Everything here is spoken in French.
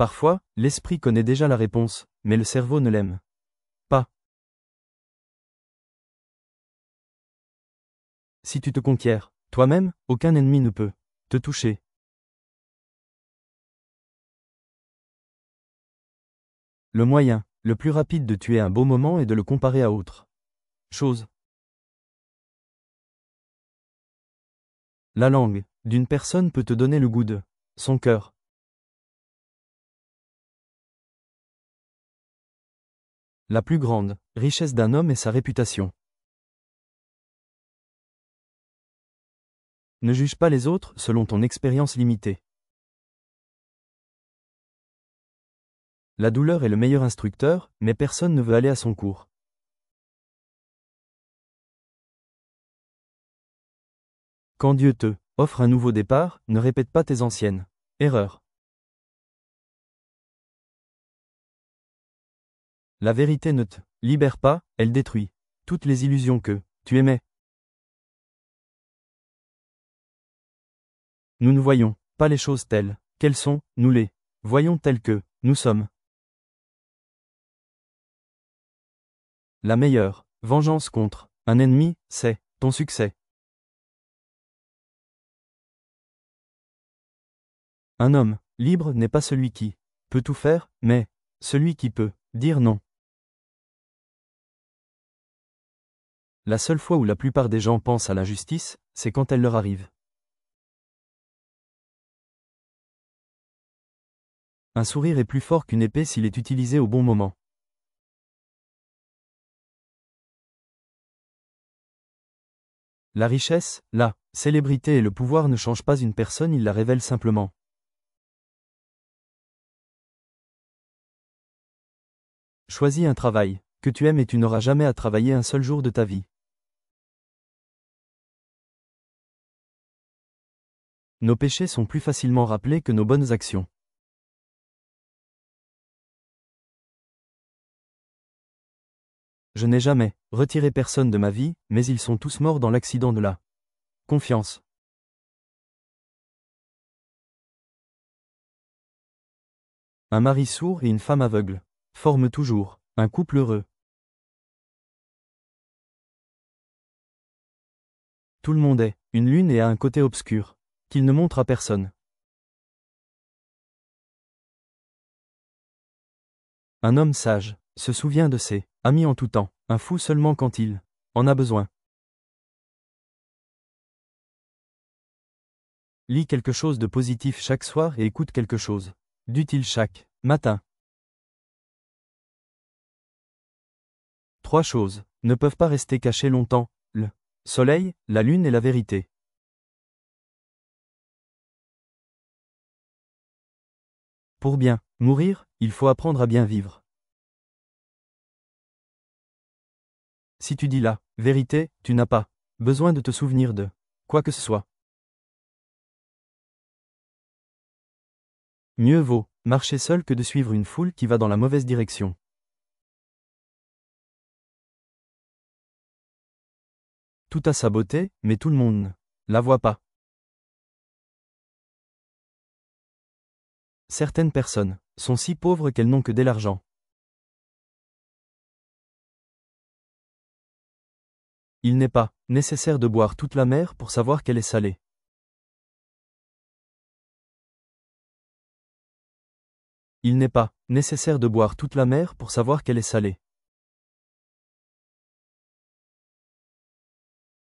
Parfois, l'esprit connaît déjà la réponse, mais le cerveau ne l'aime pas. Si tu te conquiers toi-même, aucun ennemi ne peut te toucher. Le moyen le plus rapide de tuer un beau moment est de le comparer à autre chose. La langue d'une personne peut te donner le goût de son cœur. La plus grande richesse d'un homme est sa réputation. Ne juge pas les autres selon ton expérience limitée. La douleur est le meilleur instructeur, mais personne ne veut aller à son cours. Quand Dieu te offre un nouveau départ, ne répète pas tes anciennes erreurs. La vérité ne te libère pas, elle détruit toutes les illusions que tu aimais. Nous ne voyons pas les choses telles qu'elles sont, nous les voyons telles que nous sommes. La meilleure vengeance contre un ennemi, c'est ton succès. Un homme libre n'est pas celui qui peut tout faire, mais celui qui peut dire non. La seule fois où la plupart des gens pensent à l'injustice, c'est quand elle leur arrive. Un sourire est plus fort qu'une épée s'il est utilisé au bon moment. La richesse, la célébrité et le pouvoir ne changent pas une personne, ils la révèlent simplement. Choisis un travail que tu aimes et tu n'auras jamais à travailler un seul jour de ta vie. Nos péchés sont plus facilement rappelés que nos bonnes actions. Je n'ai jamais retiré personne de ma vie, mais ils sont tous morts dans l'accident de la confiance. Un mari sourd et une femme aveugle forment toujours un couple heureux. Tout le monde est une lune et a un côté obscur qu'il ne montre à personne. Un homme sage se souvient de ses amis en tout temps, un fou seulement quand il en a besoin. Lis quelque chose de positif chaque soir et écoute quelque chose d'utile chaque matin. 3 choses ne peuvent pas rester cachées longtemps: le soleil, la lune et la vérité. Pour bien mourir, il faut apprendre à bien vivre. Si tu dis la vérité, tu n'as pas besoin de te souvenir de quoi que ce soit. Mieux vaut marcher seul que de suivre une foule qui va dans la mauvaise direction. Tout a sa beauté, mais tout le monde ne la voit pas. Certaines personnes sont si pauvres qu'elles n'ont que de l'argent. Il n'est pas nécessaire de boire toute la mer pour savoir qu'elle est salée. Il n'est pas nécessaire de boire toute la mer pour savoir qu'elle est salée.